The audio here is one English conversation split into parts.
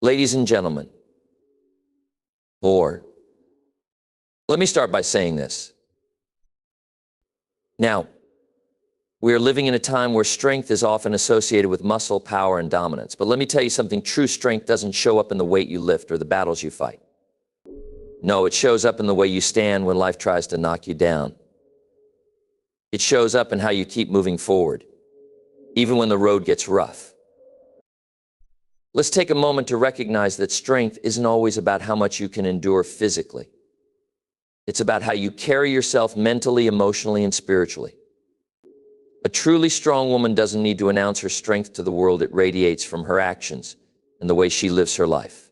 Ladies and gentlemen, or let me start by saying this. Now, we are living in a time where strength is often associated with muscle, power, and dominance. But let me tell you something, true strength doesn't show up in the weight you lift or the battles you fight. No, it shows up in the way you stand when life tries to knock you down. It shows up in how you keep moving forward, even when the road gets rough. Let's take a moment to recognize that strength isn't always about how much you can endure physically. It's about how you carry yourself mentally, emotionally, and spiritually. A truly strong woman doesn't need to announce her strength to the world. It radiates from her actions and the way she lives her life.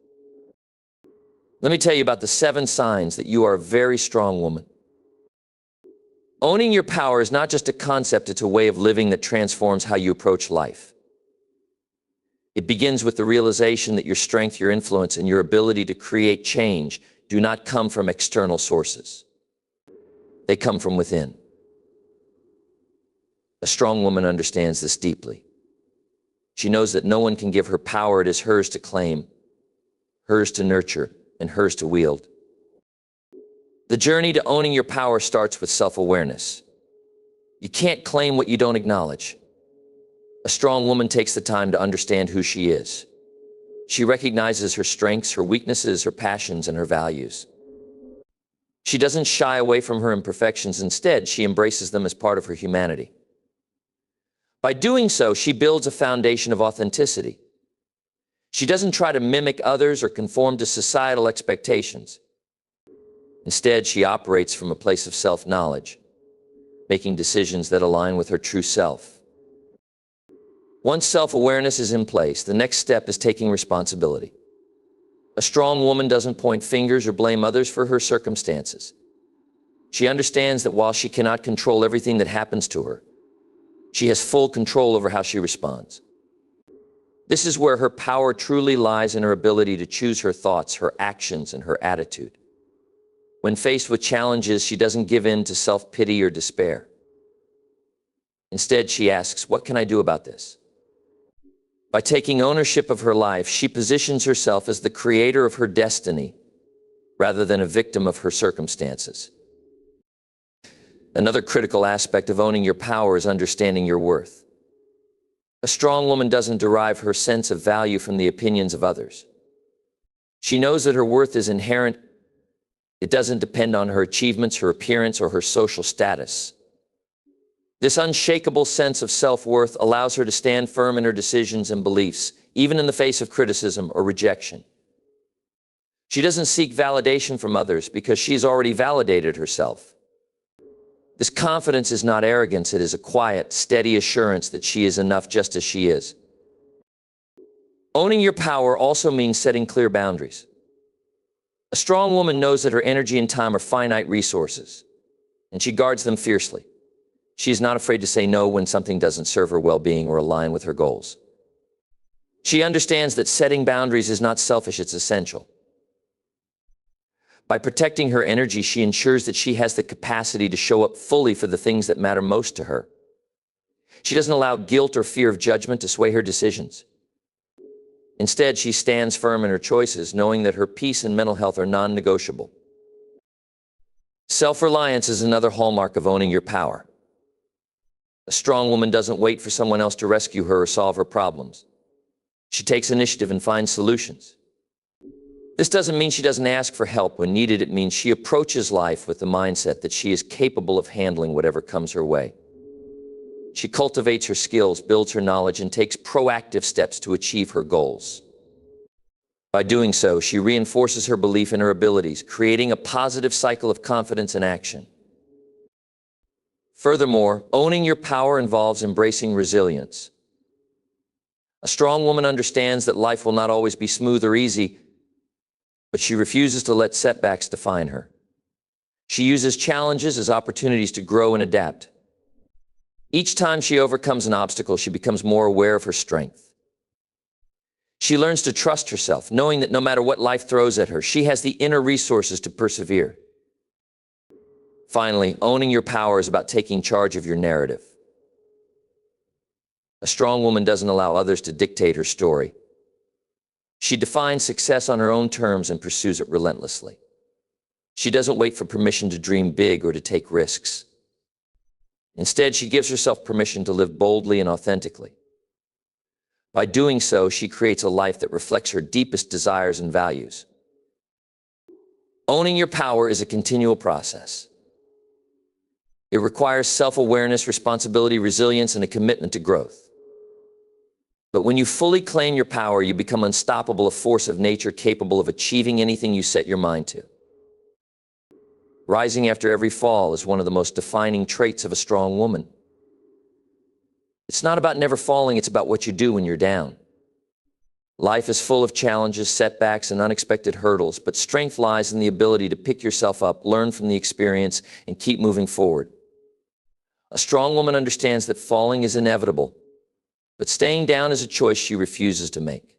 Let me tell you about the 7 signs that you are a very strong woman. Owning your power is not just a concept, it's a way of living that transforms how you approach life. It begins with the realization that your strength, your influence, and your ability to create change do not come from external sources. They come from within. A strong woman understands this deeply. She knows that no one can give her power. It is hers to claim, hers to nurture, and hers to wield. The journey to owning your power starts with self-awareness. You can't claim what you don't acknowledge. A strong woman takes the time to understand who she is. She recognizes her strengths, her weaknesses, her passions, and her values. She doesn't shy away from her imperfections. Instead, she embraces them as part of her humanity. By doing so, she builds a foundation of authenticity. She doesn't try to mimic others or conform to societal expectations. Instead, she operates from a place of self-knowledge, making decisions that align with her true self. Once self-awareness is in place, the next step is taking responsibility. A strong woman doesn't point fingers or blame others for her circumstances. She understands that while she cannot control everything that happens to her, she has full control over how she responds. This is where her power truly lies, in her ability to choose her thoughts, her actions, and her attitude. When faced with challenges, she doesn't give in to self-pity or despair. Instead, she asks, what can I do about this? By taking ownership of her life, she positions herself as the creator of her destiny rather than a victim of her circumstances. Another critical aspect of owning your power is understanding your worth. A strong woman doesn't derive her sense of value from the opinions of others. She knows that her worth is inherent. It doesn't depend on her achievements, her appearance, or her social status. This unshakable sense of self-worth allows her to stand firm in her decisions and beliefs, even in the face of criticism or rejection. She doesn't seek validation from others because she's already validated herself. This confidence is not arrogance, it is a quiet, steady assurance that she is enough just as she is. Owning your power also means setting clear boundaries. A strong woman knows that her energy and time are finite resources, and she guards them fiercely. She is not afraid to say no when something doesn't serve her well-being or align with her goals. She understands that setting boundaries is not selfish, it's essential. By protecting her energy, she ensures that she has the capacity to show up fully for the things that matter most to her. She doesn't allow guilt or fear of judgment to sway her decisions. Instead, she stands firm in her choices, knowing that her peace and mental health are non-negotiable. Self-reliance is another hallmark of owning your power. A strong woman doesn't wait for someone else to rescue her or solve her problems. She takes initiative and finds solutions. This doesn't mean she doesn't ask for help when needed. It means she approaches life with the mindset that she is capable of handling whatever comes her way. She cultivates her skills, builds her knowledge, and takes proactive steps to achieve her goals. By doing so, she reinforces her belief in her abilities, creating a positive cycle of confidence and action. Furthermore, owning your power involves embracing resilience. A strong woman understands that life will not always be smooth or easy, but she refuses to let setbacks define her. She uses challenges as opportunities to grow and adapt. Each time she overcomes an obstacle, she becomes more aware of her strength. She learns to trust herself, knowing that no matter what life throws at her, she has the inner resources to persevere. Finally, owning your power is about taking charge of your narrative. A strong woman doesn't allow others to dictate her story. She defines success on her own terms and pursues it relentlessly. She doesn't wait for permission to dream big or to take risks. Instead, she gives herself permission to live boldly and authentically. By doing so, she creates a life that reflects her deepest desires and values. Owning your power is a continual process. It requires self-awareness, responsibility, resilience, and a commitment to growth. But when you fully claim your power, you become unstoppable, a force of nature capable of achieving anything you set your mind to. Rising after every fall is one of the most defining traits of a strong woman. It's not about never falling, it's about what you do when you're down. Life is full of challenges, setbacks, and unexpected hurdles, but strength lies in the ability to pick yourself up, learn from the experience, and keep moving forward. A strong woman understands that falling is inevitable, but staying down is a choice she refuses to make.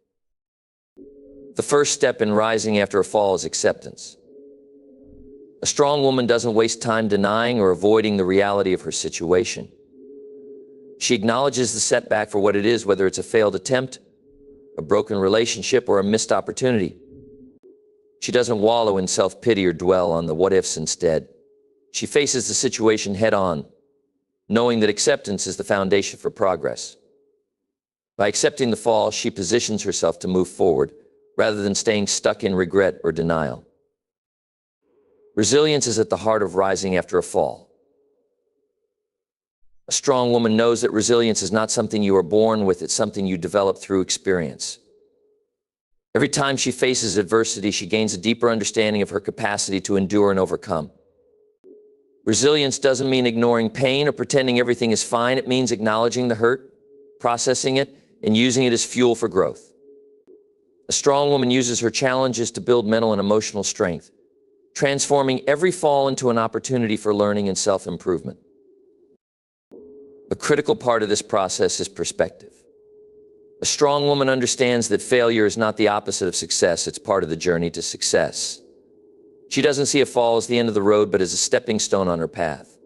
The first step in rising after a fall is acceptance. A strong woman doesn't waste time denying or avoiding the reality of her situation. She acknowledges the setback for what it is, whether it's a failed attempt, a broken relationship, or a missed opportunity. She doesn't wallow in self-pity or dwell on the what-ifs. Instead, she faces the situation head-on, knowing that acceptance is the foundation for progress. By accepting the fall, she positions herself to move forward, rather than staying stuck in regret or denial. Resilience is at the heart of rising after a fall. A strong woman knows that resilience is not something you are born with, it's something you develop through experience. Every time she faces adversity, she gains a deeper understanding of her capacity to endure and overcome. Resilience doesn't mean ignoring pain or pretending everything is fine. It means acknowledging the hurt, processing it, and using it as fuel for growth. A strong woman uses her challenges to build mental and emotional strength, transforming every fall into an opportunity for learning and self-improvement. A critical part of this process is perspective. A strong woman understands that failure is not the opposite of success, it's part of the journey to success. She doesn't see a fall as the end of the road, but as a stepping stone on her path.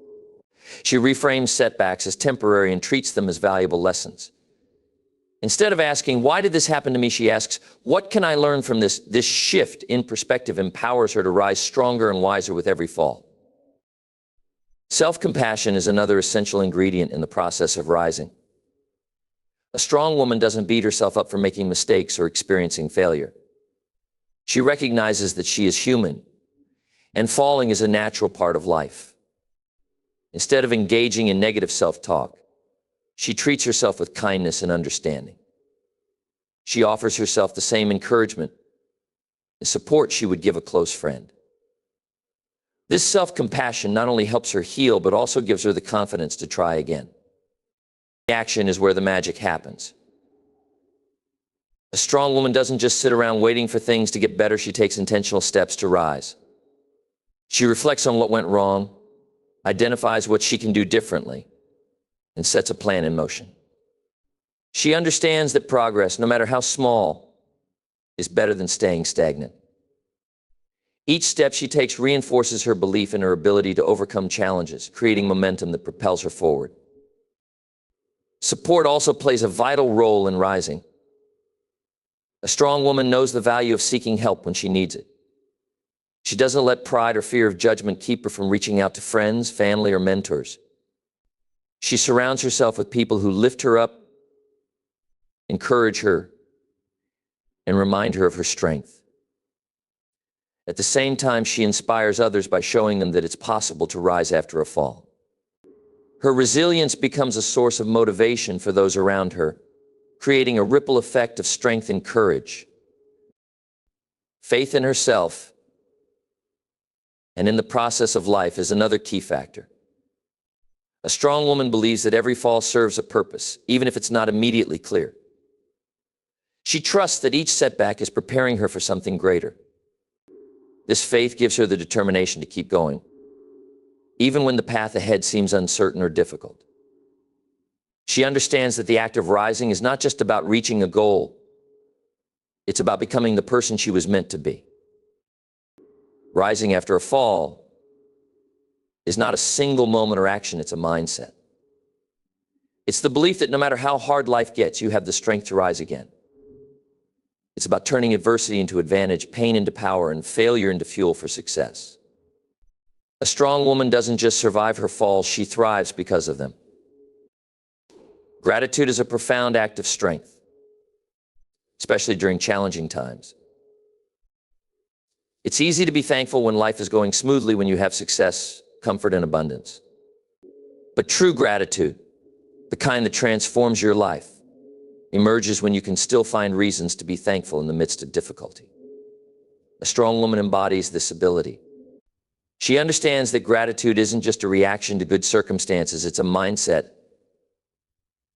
She reframes setbacks as temporary and treats them as valuable lessons. Instead of asking, "Why did this happen to me?" she asks, "What can I learn from this?" This shift in perspective empowers her to rise stronger and wiser with every fall. Self-compassion is another essential ingredient in the process of rising. A strong woman doesn't beat herself up for making mistakes or experiencing failure. She recognizes that she is human, and falling is a natural part of life. Instead of engaging in negative self-talk, she treats herself with kindness and understanding. She offers herself the same encouragement and support she would give a close friend. This self-compassion not only helps her heal, but also gives her the confidence to try again. The action is where the magic happens. A strong woman doesn't just sit around waiting for things to get better. She takes intentional steps to rise. She reflects on what went wrong, identifies what she can do differently, and sets a plan in motion. She understands that progress, no matter how small, is better than staying stagnant. Each step she takes reinforces her belief in her ability to overcome challenges, creating momentum that propels her forward. Support also plays a vital role in rising. A strong woman knows the value of seeking help when she needs it. She doesn't let pride or fear of judgment keep her from reaching out to friends, family, or mentors. She surrounds herself with people who lift her up, encourage her, and remind her of her strength. At the same time, she inspires others by showing them that it's possible to rise after a fall. Her resilience becomes a source of motivation for those around her, creating a ripple effect of strength and courage. Faith in herself and in the process of life is another key factor. A strong woman believes that every fall serves a purpose, even if it's not immediately clear. She trusts that each setback is preparing her for something greater. This faith gives her the determination to keep going, even when the path ahead seems uncertain or difficult. She understands that the act of rising is not just about reaching a goal. It's about becoming the person she was meant to be. Rising after a fall is not a single moment or action, it's a mindset. It's the belief that no matter how hard life gets, you have the strength to rise again. It's about turning adversity into advantage, pain into power, and failure into fuel for success. A strong woman doesn't just survive her falls, she thrives because of them. Gratitude is a profound act of strength, especially during challenging times. It's easy to be thankful when life is going smoothly, when you have success, comfort, and abundance. But true gratitude, the kind that transforms your life, emerges when you can still find reasons to be thankful in the midst of difficulty. A strong woman embodies this ability. She understands that gratitude isn't just a reaction to good circumstances, it's a mindset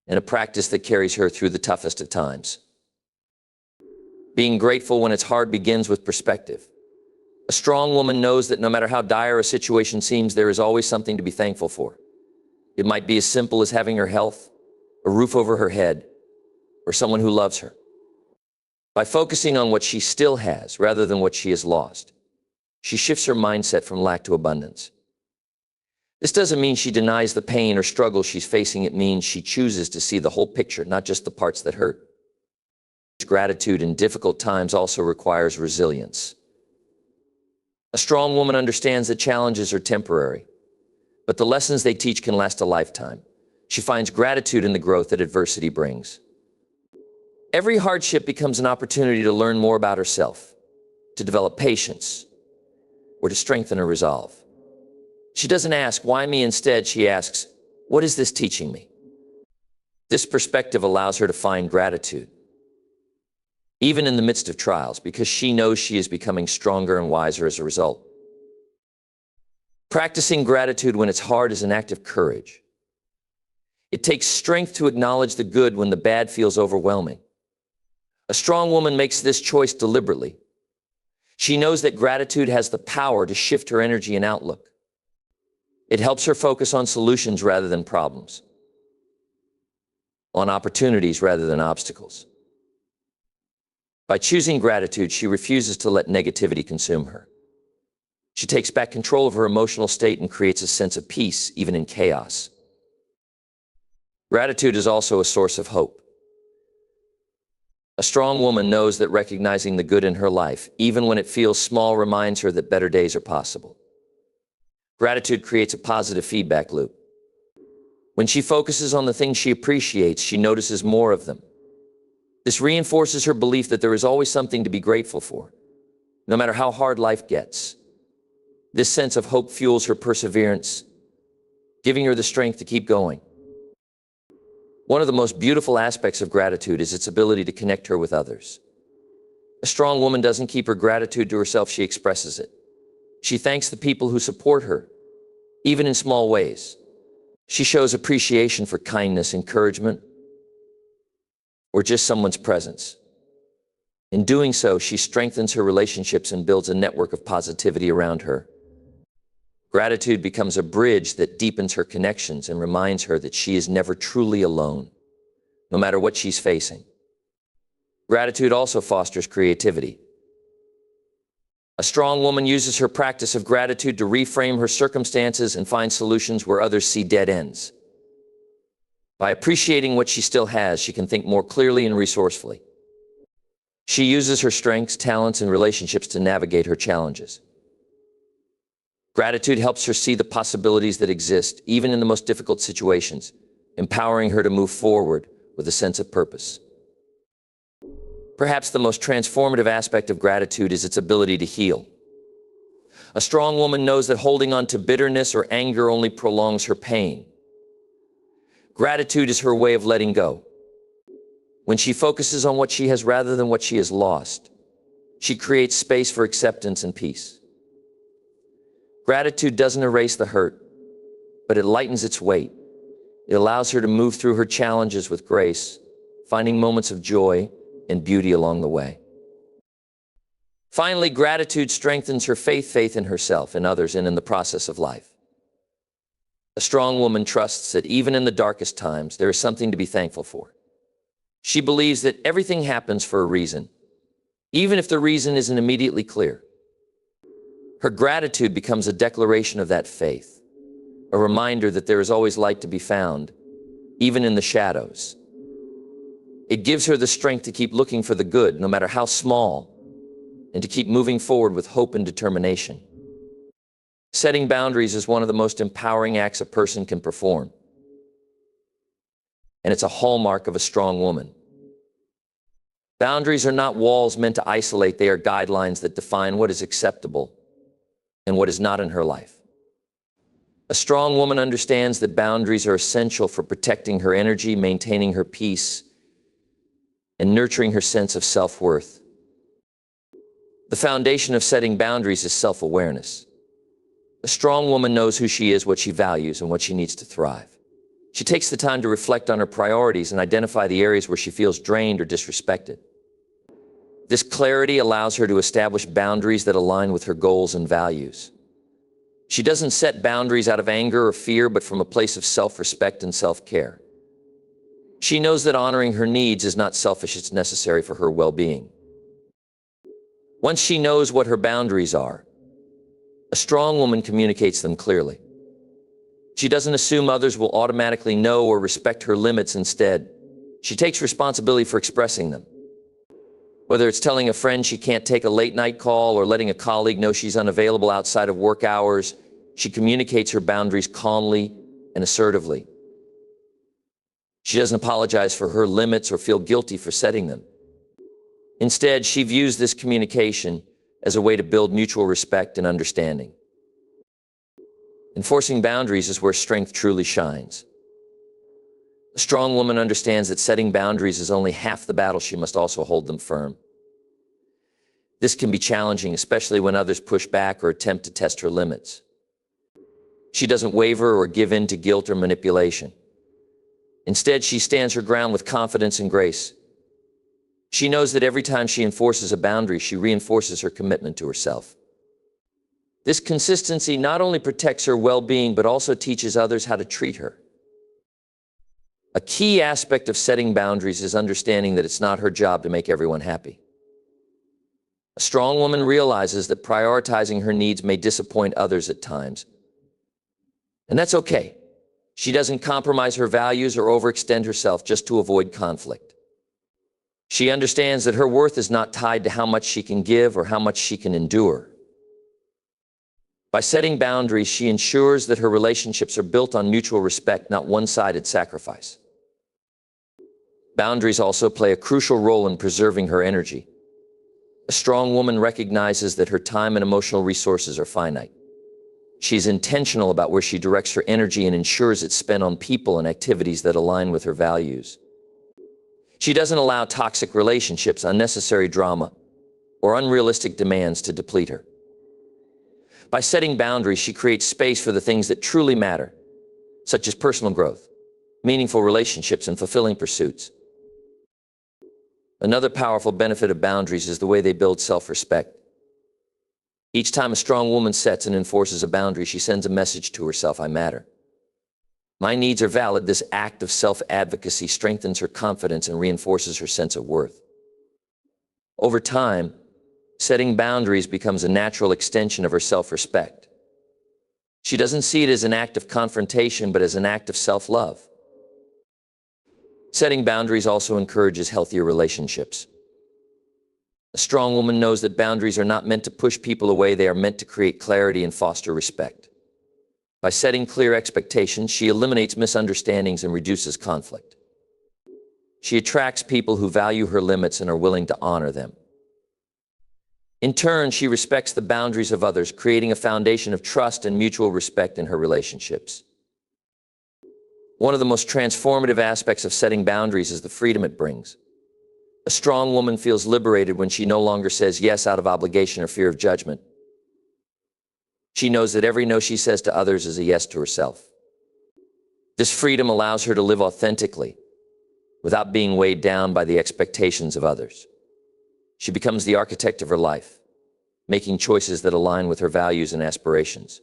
and a practice that carries her through the toughest of times. Being grateful when it's hard begins with perspective. A strong woman knows that no matter how dire a situation seems, there is always something to be thankful for. It might be as simple as having her health, a roof over her head, or someone who loves her. By focusing on what she still has rather than what she has lost, she shifts her mindset from lack to abundance. This doesn't mean she denies the pain or struggle she's facing. It means she chooses to see the whole picture, not just the parts that hurt. Gratitude in difficult times also requires resilience. A strong woman understands that challenges are temporary, but the lessons they teach can last a lifetime. She finds gratitude in the growth that adversity brings. Every hardship becomes an opportunity to learn more about herself, to develop patience, or to strengthen her resolve. She doesn't ask, why me? Instead, she asks, what is this teaching me? This perspective allows her to find gratitude, even in the midst of trials, because she knows she is becoming stronger and wiser as a result. Practicing gratitude when it's hard is an act of courage. It takes strength to acknowledge the good when the bad feels overwhelming. A strong woman makes this choice deliberately. She knows that gratitude has the power to shift her energy and outlook. It helps her focus on solutions rather than problems, on opportunities rather than obstacles. By choosing gratitude, she refuses to let negativity consume her. She takes back control of her emotional state and creates a sense of peace, even in chaos. Gratitude is also a source of hope. A strong woman knows that recognizing the good in her life, even when it feels small, reminds her that better days are possible. Gratitude creates a positive feedback loop. When she focuses on the things she appreciates, she notices more of them. This reinforces her belief that there is always something to be grateful for, no matter how hard life gets. This sense of hope fuels her perseverance, giving her the strength to keep going. One of the most beautiful aspects of gratitude is its ability to connect her with others. A strong woman doesn't keep her gratitude to herself, she expresses it. She thanks the people who support her, even in small ways. She shows appreciation for kindness, encouragement, or just someone's presence. In doing so, she strengthens her relationships and builds a network of positivity around her. Gratitude becomes a bridge that deepens her connections and reminds her that she is never truly alone, no matter what she's facing. Gratitude also fosters creativity. A strong woman uses her practice of gratitude to reframe her circumstances and find solutions where others see dead ends. By appreciating what she still has, she can think more clearly and resourcefully. She uses her strengths, talents, and relationships to navigate her challenges. Gratitude helps her see the possibilities that exist, even in the most difficult situations, empowering her to move forward with a sense of purpose. Perhaps the most transformative aspect of gratitude is its ability to heal. A strong woman knows that holding on to bitterness or anger only prolongs her pain. Gratitude is her way of letting go. When she focuses on what she has rather than what she has lost, she creates space for acceptance and peace. Gratitude doesn't erase the hurt, but it lightens its weight. It allows her to move through her challenges with grace, finding moments of joy and beauty along the way. Finally, gratitude strengthens her faith in herself and others and in the process of life. A strong woman trusts that even in the darkest times, there is something to be thankful for. She believes that everything happens for a reason, even if the reason isn't immediately clear. Her gratitude becomes a declaration of that faith, a reminder that there is always light to be found, even in the shadows. It gives her the strength to keep looking for the good, no matter how small, and to keep moving forward with hope and determination. Setting boundaries is one of the most empowering acts a person can perform, and it's a hallmark of a strong woman. Boundaries are not walls meant to isolate, they are guidelines that define what is acceptable and what is not in her life. A strong woman understands that boundaries are essential for protecting her energy, maintaining her peace, and nurturing her sense of self-worth. The foundation of setting boundaries is self-awareness. A strong woman knows who she is, what she values, and what she needs to thrive. She takes the time to reflect on her priorities and identify the areas where she feels drained or disrespected. This clarity allows her to establish boundaries that align with her goals and values. She doesn't set boundaries out of anger or fear, but from a place of self-respect and self-care. She knows that honoring her needs is not selfish, it's necessary for her well-being. Once she knows what her boundaries are, a strong woman communicates them clearly. She doesn't assume others will automatically know or respect her limits. Instead, she takes responsibility for expressing them. Whether it's telling a friend she can't take a late-night call or letting a colleague know she's unavailable outside of work hours, she communicates her boundaries calmly and assertively. She doesn't apologize for her limits or feel guilty for setting them. Instead, she views this communication as a way to build mutual respect and understanding. Enforcing boundaries is where strength truly shines. A strong woman understands that setting boundaries is only half the battle. She must also hold them firm. This can be challenging, especially when others push back or attempt to test her limits. She doesn't waver or give in to guilt or manipulation. Instead, she stands her ground with confidence and grace. She knows that every time she enforces a boundary, she reinforces her commitment to herself. This consistency not only protects her well-being, but also teaches others how to treat her. A key aspect of setting boundaries is understanding that it's not her job to make everyone happy. A strong woman realizes that prioritizing her needs may disappoint others at times. And that's okay. She doesn't compromise her values or overextend herself just to avoid conflict. She understands that her worth is not tied to how much she can give or how much she can endure. By setting boundaries, she ensures that her relationships are built on mutual respect, not one-sided sacrifice. Boundaries also play a crucial role in preserving her energy. A strong woman recognizes that her time and emotional resources are finite. She's intentional about where she directs her energy and ensures it's spent on people and activities that align with her values. She doesn't allow toxic relationships, unnecessary drama, or unrealistic demands to deplete her. By setting boundaries, she creates space for the things that truly matter, such as personal growth, meaningful relationships, and fulfilling pursuits. Another powerful benefit of boundaries is the way they build self-respect. Each time a strong woman sets and enforces a boundary, she sends a message to herself: I matter. My needs are valid. This act of self-advocacy strengthens her confidence and reinforces her sense of worth. Over time, setting boundaries becomes a natural extension of her self-respect. She doesn't see it as an act of confrontation, but as an act of self-love. Setting boundaries also encourages healthier relationships. A strong woman knows that boundaries are not meant to push people away, they are meant to create clarity and foster respect. By setting clear expectations, she eliminates misunderstandings and reduces conflict. She attracts people who value her limits and are willing to honor them. In turn, she respects the boundaries of others, creating a foundation of trust and mutual respect in her relationships. One of the most transformative aspects of setting boundaries is the freedom it brings. A strong woman feels liberated when she no longer says yes out of obligation or fear of judgment. She knows that every no she says to others is a yes to herself. This freedom allows her to live authentically, without being weighed down by the expectations of others. She becomes the architect of her life, making choices that align with her values and aspirations.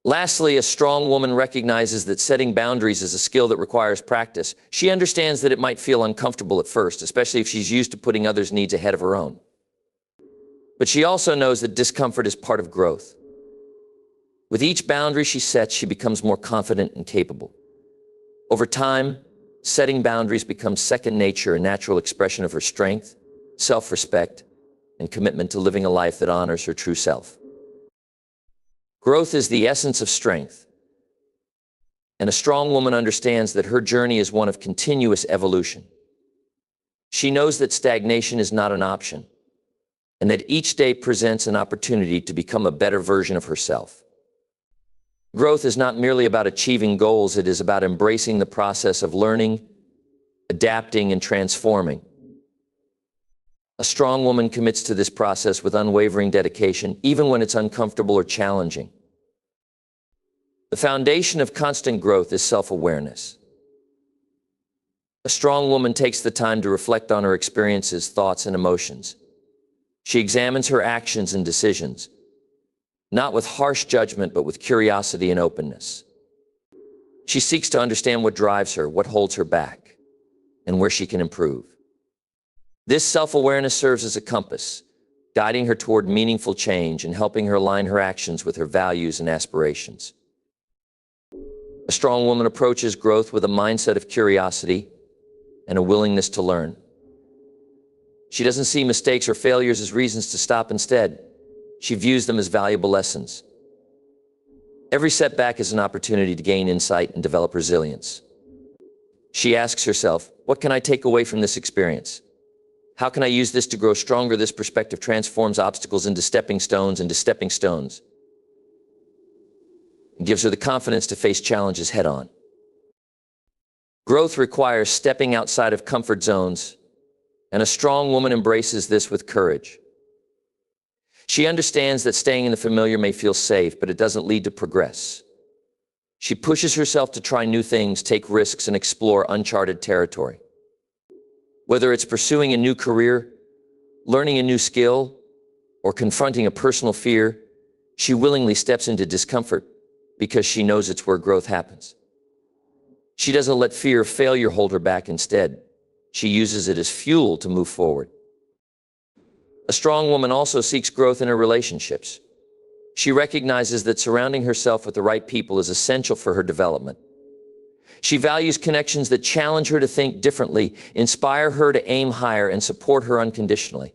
Lastly, a strong woman recognizes that setting boundaries is a skill that requires practice. She understands that it might feel uncomfortable at first, especially if she's used to putting others' needs ahead of her own. But she also knows that discomfort is part of growth. With each boundary she sets, she becomes more confident and capable. Over time, setting boundaries becomes second nature, a natural expression of her strength, self-respect, and commitment to living a life that honors her true self. Growth is the essence of strength, and a strong woman understands that her journey is one of continuous evolution. She knows that stagnation is not an option, and that each day presents an opportunity to become a better version of herself. Growth is not merely about achieving goals, it is about embracing the process of learning, adapting, and transforming. A strong woman commits to this process with unwavering dedication, even when it's uncomfortable or challenging. The foundation of constant growth is self-awareness. A strong woman takes the time to reflect on her experiences, thoughts, and emotions. She examines her actions and decisions, not with harsh judgment, but with curiosity and openness. She seeks to understand what drives her, what holds her back, and where she can improve. This self-awareness serves as a compass, guiding her toward meaningful change and helping her align her actions with her values and aspirations. A strong woman approaches growth with a mindset of curiosity and a willingness to learn. She doesn't see mistakes or failures as reasons to stop. Instead, she views them as valuable lessons. Every setback is an opportunity to gain insight and develop resilience. She asks herself, what can I take away from this experience? How can I use this to grow stronger? This perspective transforms obstacles into stepping stones, and gives her the confidence to face challenges head-on. Growth requires stepping outside of comfort zones, and a strong woman embraces this with courage. She understands that staying in the familiar may feel safe, but it doesn't lead to progress. She pushes herself to try new things, take risks, and explore uncharted territory. Whether it's pursuing a new career, learning a new skill, or confronting a personal fear, she willingly steps into discomfort because she knows it's where growth happens. She doesn't let fear of failure hold her back. Instead, she uses it as fuel to move forward. A strong woman also seeks growth in her relationships. She recognizes that surrounding herself with the right people is essential for her development. She values connections that challenge her to think differently, inspire her to aim higher, and support her unconditionally.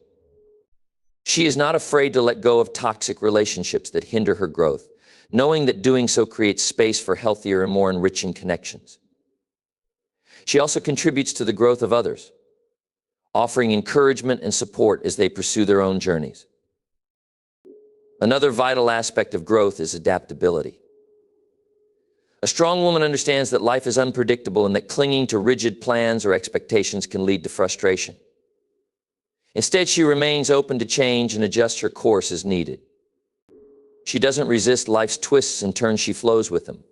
She is not afraid to let go of toxic relationships that hinder her growth, knowing that doing so creates space for healthier and more enriching connections. She also contributes to the growth of others, offering encouragement and support as they pursue their own journeys. Another vital aspect of growth is adaptability. A strong woman understands that life is unpredictable and that clinging to rigid plans or expectations can lead to frustration. Instead, she remains open to change and adjusts her course as needed. She doesn't resist life's twists and turns, she flows with them,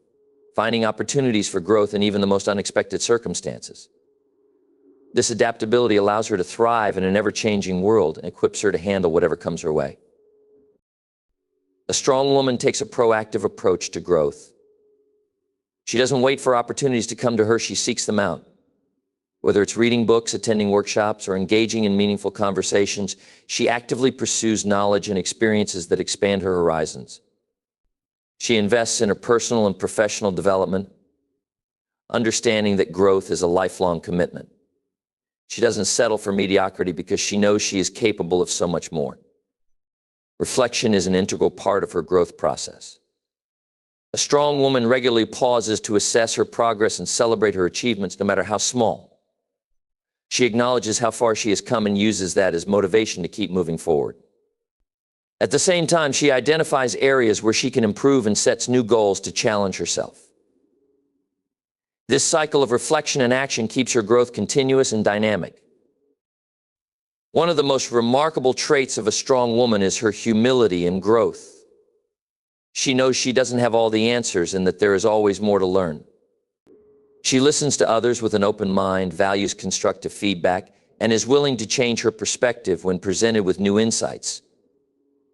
finding opportunities for growth in even the most unexpected circumstances. This adaptability allows her to thrive in an ever-changing world and equips her to handle whatever comes her way. A strong woman takes a proactive approach to growth. She doesn't wait for opportunities to come to her, she seeks them out. Whether it's reading books, attending workshops, or engaging in meaningful conversations, she actively pursues knowledge and experiences that expand her horizons. She invests in her personal and professional development, understanding that growth is a lifelong commitment. She doesn't settle for mediocrity because she knows she is capable of so much more. Reflection is an integral part of her growth process. A strong woman regularly pauses to assess her progress and celebrate her achievements, no matter how small. She acknowledges how far she has come and uses that as motivation to keep moving forward. At the same time, she identifies areas where she can improve and sets new goals to challenge herself. This cycle of reflection and action keeps her growth continuous and dynamic. One of the most remarkable traits of a strong woman is her humility and growth. She knows she doesn't have all the answers and that there is always more to learn. She listens to others with an open mind, values constructive feedback, and is willing to change her perspective when presented with new insights.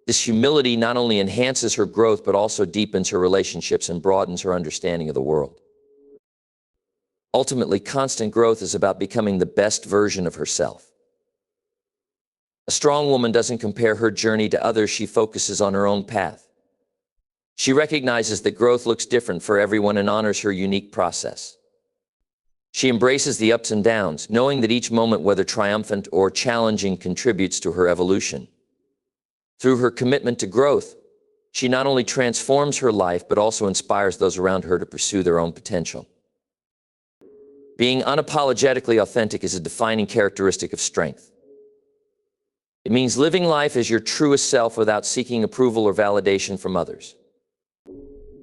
This humility not only enhances her growth, but also deepens her relationships and broadens her understanding of the world. Ultimately, constant growth is about becoming the best version of herself. A strong woman doesn't compare her journey to others, she focuses on her own path. She recognizes that growth looks different for everyone and honors her unique process. She embraces the ups and downs, knowing that each moment, whether triumphant or challenging, contributes to her evolution. Through her commitment to growth, she not only transforms her life, but also inspires those around her to pursue their own potential. Being unapologetically authentic is a defining characteristic of strength. It means living life as your truest self without seeking approval or validation from others.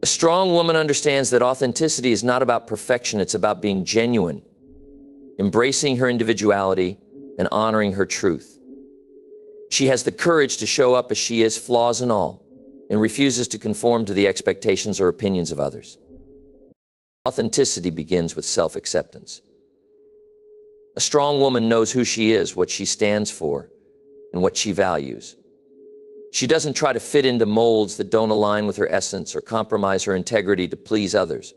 A strong woman understands that authenticity is not about perfection, it's about being genuine, embracing her individuality, and honoring her truth. She has the courage to show up as she is, flaws and all, and refuses to conform to the expectations or opinions of others. Authenticity begins with self-acceptance. A strong woman knows who she is, what she stands for, and what she values. She doesn't try to fit into molds that don't align with her essence or compromise her integrity to please others.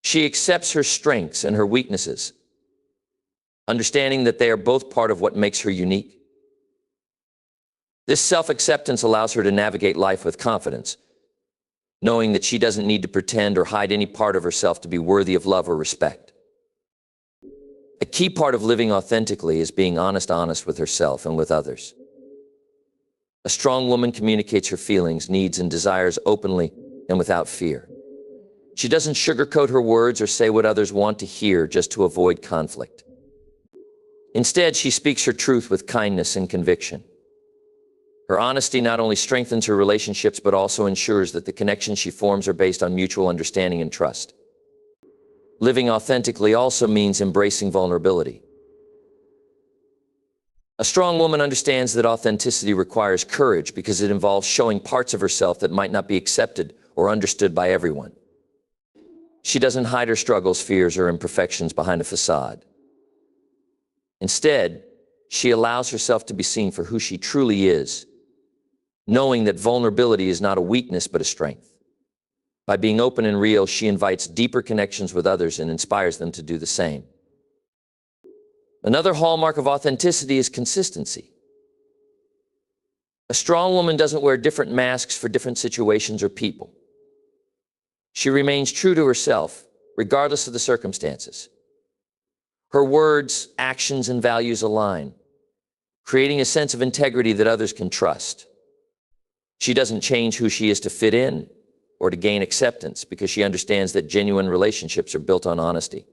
She accepts her strengths and her weaknesses, understanding that they are both part of what makes her unique. This self-acceptance allows her to navigate life with confidence, knowing that she doesn't need to pretend or hide any part of herself to be worthy of love or respect. A key part of living authentically is being honest with herself and with others. A strong woman communicates her feelings, needs, and desires openly and without fear. She doesn't sugarcoat her words or say what others want to hear just to avoid conflict. Instead, she speaks her truth with kindness and conviction. Her honesty not only strengthens her relationships, but also ensures that the connections she forms are based on mutual understanding and trust. Living authentically also means embracing vulnerability. A strong woman understands that authenticity requires courage because it involves showing parts of herself that might not be accepted or understood by everyone. She doesn't hide her struggles, fears, or imperfections behind a facade. Instead, she allows herself to be seen for who she truly is, knowing that vulnerability is not a weakness but a strength. By being open and real, she invites deeper connections with others and inspires them to do the same. Another hallmark of authenticity is consistency. A strong woman doesn't wear different masks for different situations or people. She remains true to herself, regardless of the circumstances. Her words, actions, and values align, creating a sense of integrity that others can trust. She doesn't change who she is to fit in or to gain acceptance because she understands that genuine relationships are built on honesty,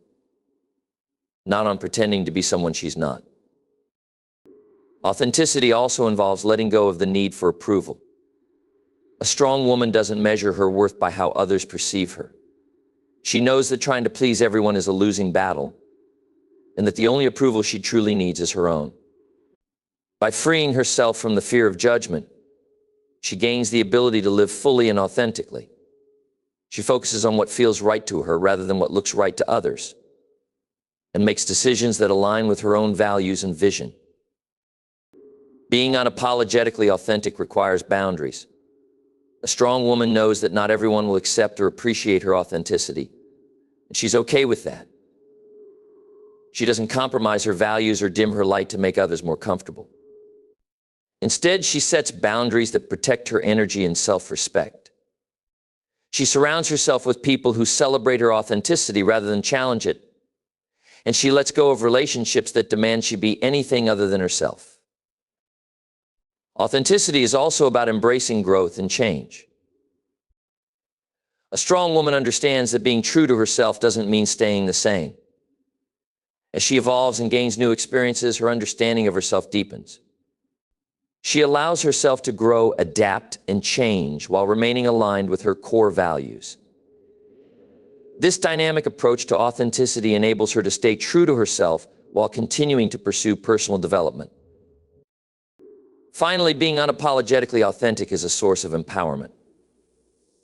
not on pretending to be someone she's not. Authenticity also involves letting go of the need for approval. A strong woman doesn't measure her worth by how others perceive her. She knows that trying to please everyone is a losing battle, and that the only approval she truly needs is her own. By freeing herself from the fear of judgment, she gains the ability to live fully and authentically. She focuses on what feels right to her rather than what looks right to others, and makes decisions that align with her own values and vision. Being unapologetically authentic requires boundaries. A strong woman knows that not everyone will accept or appreciate her authenticity, and she's okay with that. She doesn't compromise her values or dim her light to make others more comfortable. Instead, she sets boundaries that protect her energy and self-respect. She surrounds herself with people who celebrate her authenticity rather than challenge it, and she lets go of relationships that demand she be anything other than herself. Authenticity is also about embracing growth and change. A strong woman understands that being true to herself doesn't mean staying the same. As she evolves and gains new experiences, her understanding of herself deepens. She allows herself to grow, adapt, and change while remaining aligned with her core values. This dynamic approach to authenticity enables her to stay true to herself while continuing to pursue personal development. Finally, being unapologetically authentic is a source of empowerment.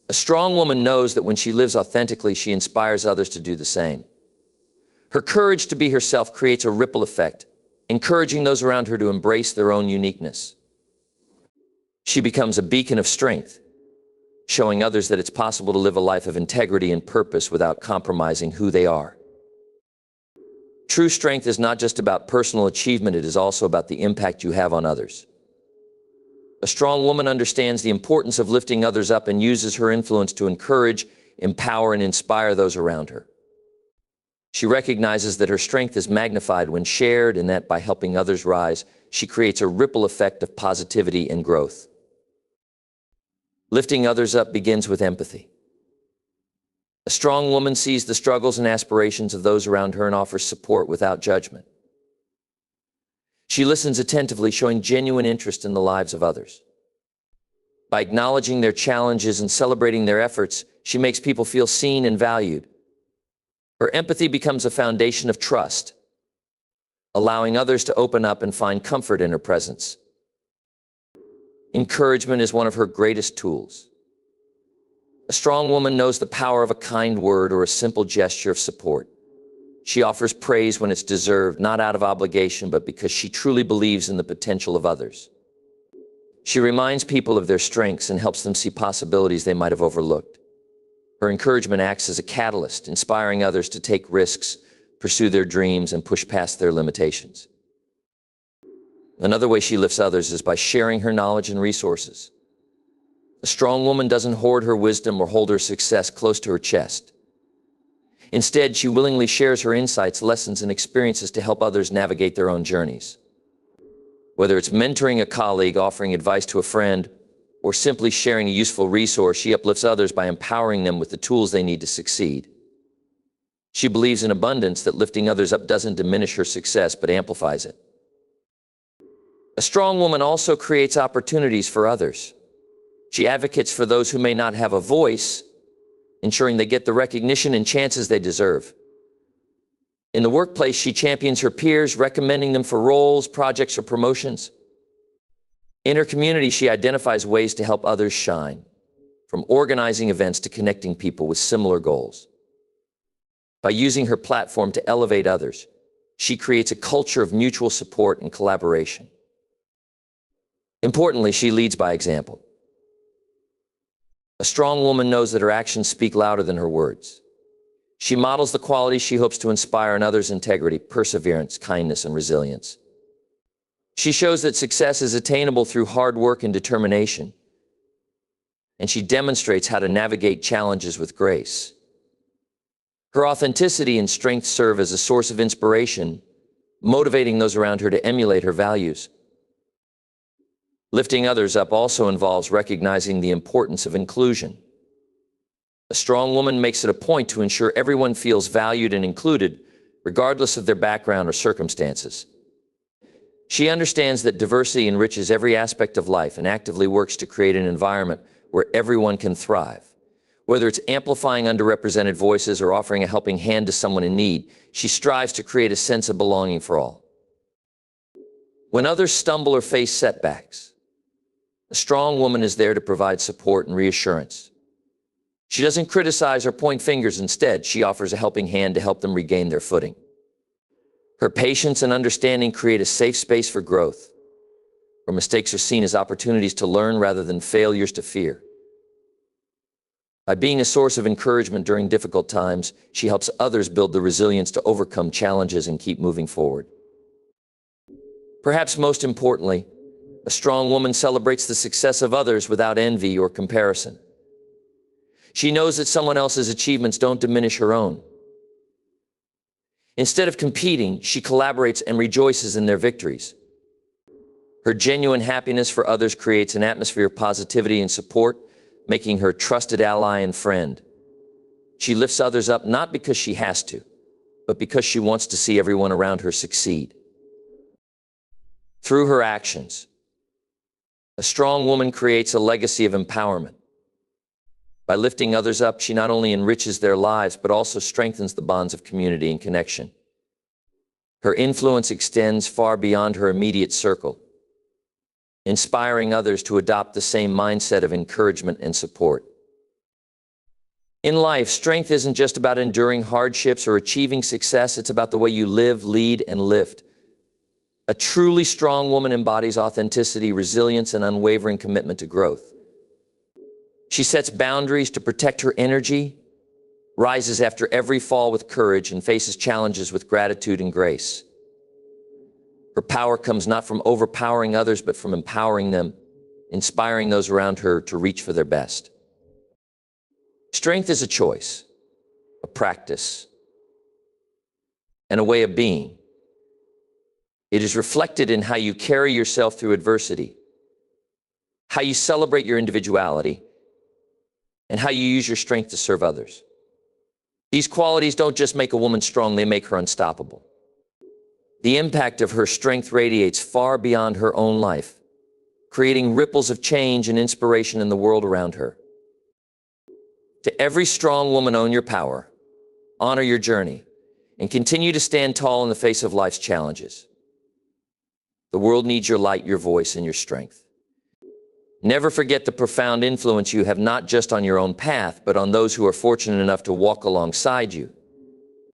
A strong woman knows that when she lives authentically, she inspires others to do the same. Her courage to be herself creates a ripple effect, encouraging those around her to embrace their own uniqueness. She becomes a beacon of strength, showing others that it's possible to live a life of integrity and purpose without compromising who they are. True strength is not just about personal achievement, it is also about the impact you have on others. A strong woman understands the importance of lifting others up and uses her influence to encourage, empower, and inspire those around her. She recognizes that her strength is magnified when shared and that by helping others rise, she creates a ripple effect of positivity and growth. Lifting others up begins with empathy. A strong woman sees the struggles and aspirations of those around her and offers support without judgment. She listens attentively, showing genuine interest in the lives of others. By acknowledging their challenges and celebrating their efforts, she makes people feel seen and valued. Her empathy becomes a foundation of trust, allowing others to open up and find comfort in her presence. Encouragement is one of her greatest tools. A strong woman knows the power of a kind word or a simple gesture of support. She offers praise when it's deserved, not out of obligation, but because she truly believes in the potential of others. She reminds people of their strengths and helps them see possibilities they might have overlooked. Her encouragement acts as a catalyst, inspiring others to take risks, pursue their dreams, and push past their limitations. Another way she lifts others is by sharing her knowledge and resources. A strong woman doesn't hoard her wisdom or hold her success close to her chest. Instead, she willingly shares her insights, lessons, and experiences to help others navigate their own journeys. Whether it's mentoring a colleague, offering advice to a friend, or simply sharing a useful resource, she uplifts others by empowering them with the tools they need to succeed. She believes in abundance, that lifting others up doesn't diminish her success, but amplifies it. A strong woman also creates opportunities for others. She advocates for those who may not have a voice, ensuring they get the recognition and chances they deserve. In the workplace, she champions her peers, recommending them for roles, projects, or promotions. In her community, she identifies ways to help others shine, from organizing events to connecting people with similar goals. By using her platform to elevate others, she creates a culture of mutual support and collaboration. Importantly, she leads by example. A strong woman knows that her actions speak louder than her words. She models the qualities she hopes to inspire in others: integrity, perseverance, kindness, and resilience. She shows that success is attainable through hard work and determination, and she demonstrates how to navigate challenges with grace. Her authenticity and strength serve as a source of inspiration, motivating those around her to emulate her values. Lifting others up also involves recognizing the importance of inclusion. A strong woman makes it a point to ensure everyone feels valued and included, regardless of their background or circumstances. She understands that diversity enriches every aspect of life and actively works to create an environment where everyone can thrive. Whether it's amplifying underrepresented voices or offering a helping hand to someone in need, she strives to create a sense of belonging for all. When others stumble or face setbacks, a strong woman is there to provide support and reassurance. She doesn't criticize or point fingers. Instead, she offers a helping hand to help them regain their footing. Her patience and understanding create a safe space for growth, where mistakes are seen as opportunities to learn rather than failures to fear. By being a source of encouragement during difficult times, she helps others build the resilience to overcome challenges and keep moving forward. Perhaps most importantly, a strong woman celebrates the success of others without envy or comparison. She knows that someone else's achievements don't diminish her own. Instead of competing, she collaborates and rejoices in their victories. Her genuine happiness for others creates an atmosphere of positivity and support, making her a trusted ally and friend. She lifts others up not because she has to, but because she wants to see everyone around her succeed. Through her actions, a strong woman creates a legacy of empowerment. By lifting others up, she not only enriches their lives, but also strengthens the bonds of community and connection. Her influence extends far beyond her immediate circle, inspiring others to adopt the same mindset of encouragement and support. In life, strength isn't just about enduring hardships or achieving success. It's about the way you live, lead, and lift. A truly strong woman embodies authenticity, resilience, and unwavering commitment to growth. She sets boundaries to protect her energy, rises after every fall with courage, and faces challenges with gratitude and grace. Her power comes not from overpowering others, but from empowering them, inspiring those around her to reach for their best. Strength is a choice, a practice, and a way of being. It is reflected in how you carry yourself through adversity, how you celebrate your individuality, and how you use your strength to serve others. These qualities don't just make a woman strong, they make her unstoppable. The impact of her strength radiates far beyond her own life, creating ripples of change and inspiration in the world around her. To every strong woman, own your power, honor your journey, and continue to stand tall in the face of life's challenges. The world needs your light, your voice, and your strength. Never forget the profound influence you have not just on your own path, but on those who are fortunate enough to walk alongside you.